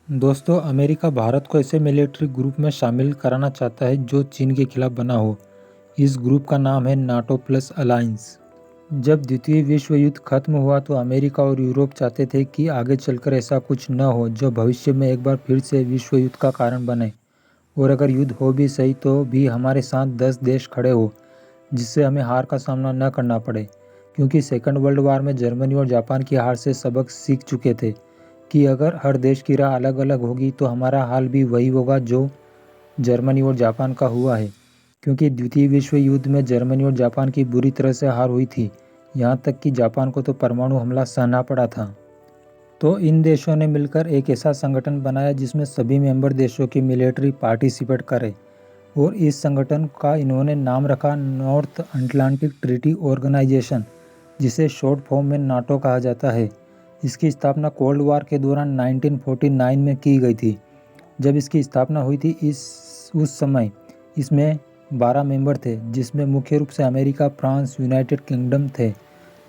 दोस्तों, अमेरिका भारत को ऐसे मिलिट्री ग्रुप में शामिल कराना चाहता है जो चीन के खिलाफ बना हो। इस ग्रुप का नाम है नाटो प्लस अलायंस। जब द्वितीय विश्व युद्ध खत्म हुआ तो अमेरिका और यूरोप चाहते थे कि आगे चलकर ऐसा कुछ न हो जो भविष्य में एक बार फिर से विश्व युद्ध का कारण बने, और अगर युद्ध हो भी सही तो भी हमारे साथ 10 देश खड़े हो जिससे हमें हार का सामना न करना पड़े। क्योंकि सेकंड वर्ल्ड वार में जर्मनी और जापान की हार से सबक सीख चुके थे कि अगर हर देश की राह अलग अलग होगी तो हमारा हाल भी वही होगा जो जर्मनी और जापान का हुआ है। क्योंकि द्वितीय विश्व युद्ध में जर्मनी और जापान की बुरी तरह से हार हुई थी, यहाँ तक कि जापान को तो परमाणु हमला सहना पड़ा था। तो इन देशों ने मिलकर एक ऐसा संगठन बनाया जिसमें सभी मेंबर देशों की मिलिट्री पार्टिसिपेट करे, और इस संगठन का इन्होंने नाम रखा नॉर्थ अटलांटिक ट्रीटी ऑर्गेनाइजेशन, जिसे शॉर्ट फॉर्म में नाटो कहा जाता है। इसकी स्थापना कोल्ड वार के दौरान 1949 में की गई थी। जब इसकी स्थापना हुई थी उस समय इसमें 12 मेंबर थे, जिसमें मुख्य रूप से अमेरिका, फ्रांस, यूनाइटेड किंगडम थे।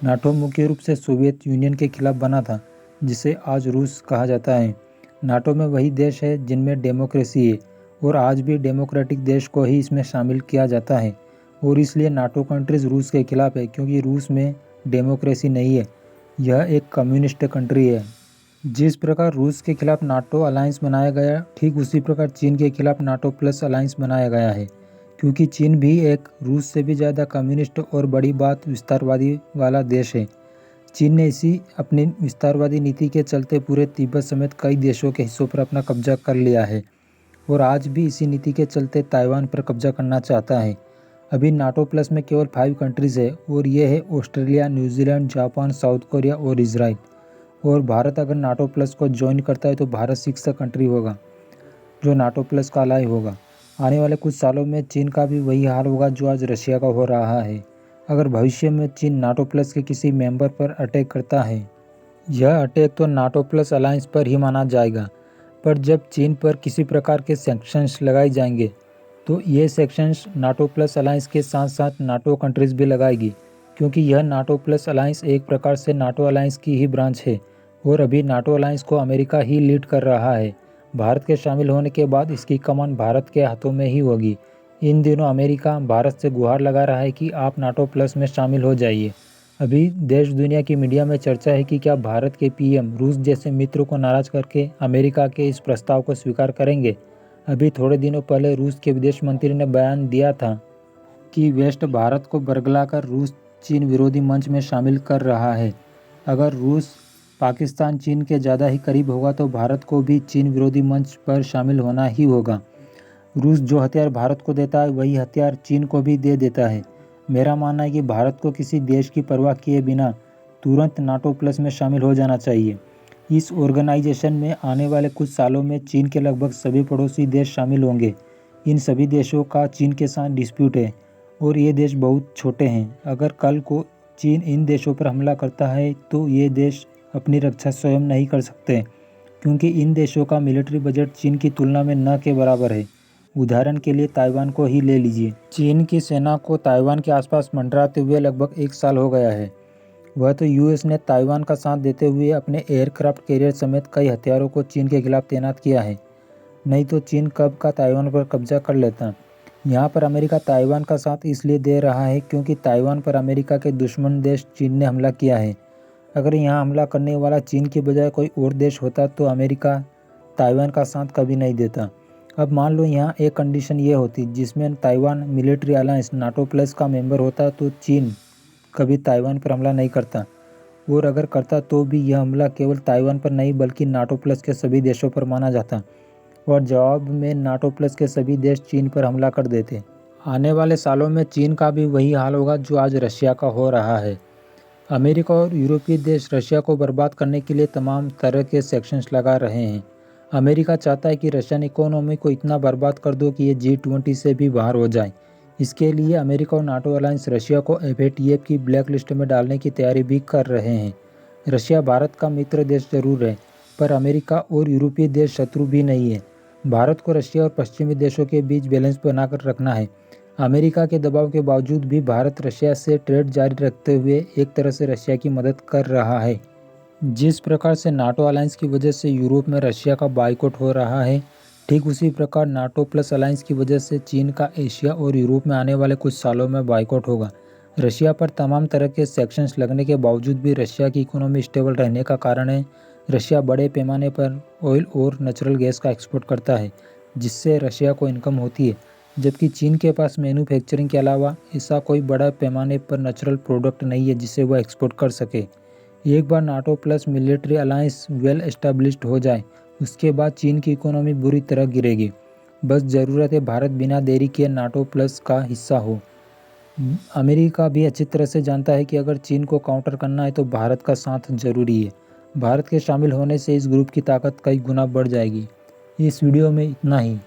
नाटो मुख्य रूप से सोवियत यूनियन के खिलाफ बना था, जिसे आज रूस कहा जाता है। नाटो में वही देश है जिनमें डेमोक्रेसी है, और आज भी डेमोक्रेटिक देश को ही इसमें शामिल किया जाता है। और इसलिए नाटो कंट्रीज रूस के खिलाफ है, क्योंकि रूस में डेमोक्रेसी नहीं है, यह एक कम्युनिस्ट कंट्री है। जिस प्रकार रूस के खिलाफ नाटो अलायंस बनाया गया, ठीक उसी प्रकार चीन के खिलाफ नाटो प्लस अलायंस बनाया गया है। क्योंकि चीन भी एक रूस से भी ज़्यादा कम्युनिस्ट और बड़ी बात विस्तारवादी वाला देश है। चीन ने इसी अपनी विस्तारवादी नीति के चलते पूरे तिब्बत समेत कई देशों के हिस्सों पर अपना कब्जा कर लिया है, और आज भी इसी नीति के चलते ताइवान पर कब्जा करना चाहता है। अभी नाटो प्लस में केवल 5 कंट्रीज़ है, और ये है Australia, New Zealand, Japan, south Korea और इजराइल। और भारत अगर नाटो प्लस को ज्वाइन करता है तो भारत 6th कंट्री होगा जो नाटो प्लस का अलाय होगा। आने वाले कुछ सालों में चीन का भी वही हाल होगा जो आज रशिया का हो रहा है, अगर भविष्य में चीन नाटो प्लस के किसी मेंबर पर अटैक करता है। यह अटैक तो नाटो प्लस अलायंस पर ही माना जाएगा, पर जब चीन पर किसी प्रकार के सैंक्शंस लगाए जाएंगे तो ये सैंक्शंस नाटो प्लस अलायंस के साथ साथ नाटो कंट्रीज़ भी लगाएगी, क्योंकि यह नाटो प्लस अलायंस एक प्रकार से नाटो अलायंस की ही ब्रांच है, और अभी नाटो अलायंस को अमेरिका ही लीड कर रहा है। भारत के शामिल होने के बाद इसकी कमान भारत के हाथों में ही होगी। इन दिनों अमेरिका भारत से गुहार लगा रहा है कि आप नाटो प्लस में शामिल हो जाइए। अभी देश दुनिया की मीडिया में चर्चा है कि क्या भारत के पीएम रूस जैसे मित्रों को नाराज करके अमेरिका के इस प्रस्ताव को स्वीकार करेंगे। अभी थोड़े दिनों पहले रूस के विदेश मंत्री ने बयान दिया था कि वेस्ट भारत को बरगलाकर रूस चीन विरोधी मंच में शामिल कर रहा है। अगर रूस पाकिस्तान चीन के ज़्यादा ही करीब होगा तो भारत को भी चीन विरोधी मंच पर शामिल होना ही होगा। रूस जो हथियार भारत को देता है वही हथियार चीन को भी दे देता है। मेरा मानना है कि भारत को किसी देश की परवाह किए बिना तुरंत नाटो प्लस में शामिल हो जाना चाहिए। इस ऑर्गेनाइजेशन में आने वाले कुछ सालों में चीन के लगभग सभी पड़ोसी देश शामिल होंगे। इन सभी देशों का चीन के साथ डिस्प्यूट है, और ये देश बहुत छोटे हैं। अगर कल को चीन इन देशों पर हमला करता है तो ये देश अपनी रक्षा स्वयं नहीं कर सकते, क्योंकि इन देशों का मिलिट्री बजट चीन की तुलना में न के बराबर है। उदाहरण के लिए ताइवान को ही ले लीजिए। चीन की सेना को ताइवान के आसपास मंडराते हुए लगभग 1 साल हो गया है। वह तो यूएस ने ताइवान का साथ देते हुए अपने एयरक्राफ्ट कैरियर समेत कई हथियारों को चीन के खिलाफ तैनात किया है। नहीं तो चीन कब का ताइवान पर कब्जा कर लेता। यहाँ पर अमेरिका ताइवान का साथ इसलिए दे रहा है क्योंकि ताइवान पर अमेरिका के दुश्मन देश चीन ने हमला किया है। अगर यहाँ हमला करने वाला चीन के बजाय कोई और देश होता तो अमेरिका ताइवान का साथ कभी नहीं देता। अब मान लो यहाँ एक कंडीशन ये होती जिसमें Taiwan military alliance NATO plus का मेंबर होता तो चीन कभी ताइवान पर हमला नहीं करता, और अगर करता तो भी यह हमला केवल ताइवान पर नहीं बल्कि नाटो प्लस के सभी देशों पर माना जाता, और जवाब में नाटो प्लस के सभी देश चीन पर हमला कर देते। आने वाले सालों में चीन का भी वही हाल होगा जो आज रशिया का हो रहा है। अमेरिका और यूरोपीय देश रशिया को बर्बाद करने के लिए तमाम तरह के सैंक्शंस लगा रहे हैं। अमेरिका चाहता है कि रशियन इकोनॉमी को इतना बर्बाद कर दो कि ये G20 से भी बाहर हो जाए। इसके लिए अमेरिका और नाटो अलायंस रशिया को FATF की ब्लैक लिस्ट में डालने की तैयारी भी कर रहे हैं। रशिया भारत का मित्र देश जरूर है, पर अमेरिका और यूरोपीय देश शत्रु भी नहीं है। भारत को रशिया और पश्चिमी देशों के बीच बैलेंस बनाकर रखना है। अमेरिका के दबाव के बावजूद भी भारत रशिया से ट्रेड जारी रखते हुए एक तरह से रशिया की मदद कर रहा है। जिस प्रकार से नाटो अलायंस की वजह से यूरोप में रशिया का बाइकआउट हो रहा है, ठीक उसी प्रकार नाटो प्लस अलायंस की वजह से चीन का एशिया और यूरोप में आने वाले कुछ सालों में बाइकआउट होगा। रशिया पर तमाम तरह के सैंक्शंस लगने के बावजूद भी रशिया की इकोनॉमी स्टेबल रहने का कारण है। रशिया बड़े पैमाने पर ऑयल और नेचुरल गैस का एक्सपोर्ट करता है, जिससे रशिया को इनकम होती है, जबकि चीन के पास मैन्युफैक्चरिंग के अलावा ऐसा कोई बड़ा पैमाने पर नेचुरल प्रोडक्ट नहीं है जिसे वह एक्सपोर्ट कर सके। एक बार NATO plus military alliance well established हो जाए, उसके बाद चीन की इकोनॉमी बुरी तरह गिरेगी। बस ज़रूरत है भारत बिना देरी किए नाटो प्लस का हिस्सा हो। अमेरिका भी अच्छी तरह से जानता है कि अगर चीन को काउंटर करना है तो भारत का साथ जरूरी है। भारत के शामिल होने से इस ग्रुप की ताकत कई गुना बढ़ जाएगी। इस वीडियो में इतना ही।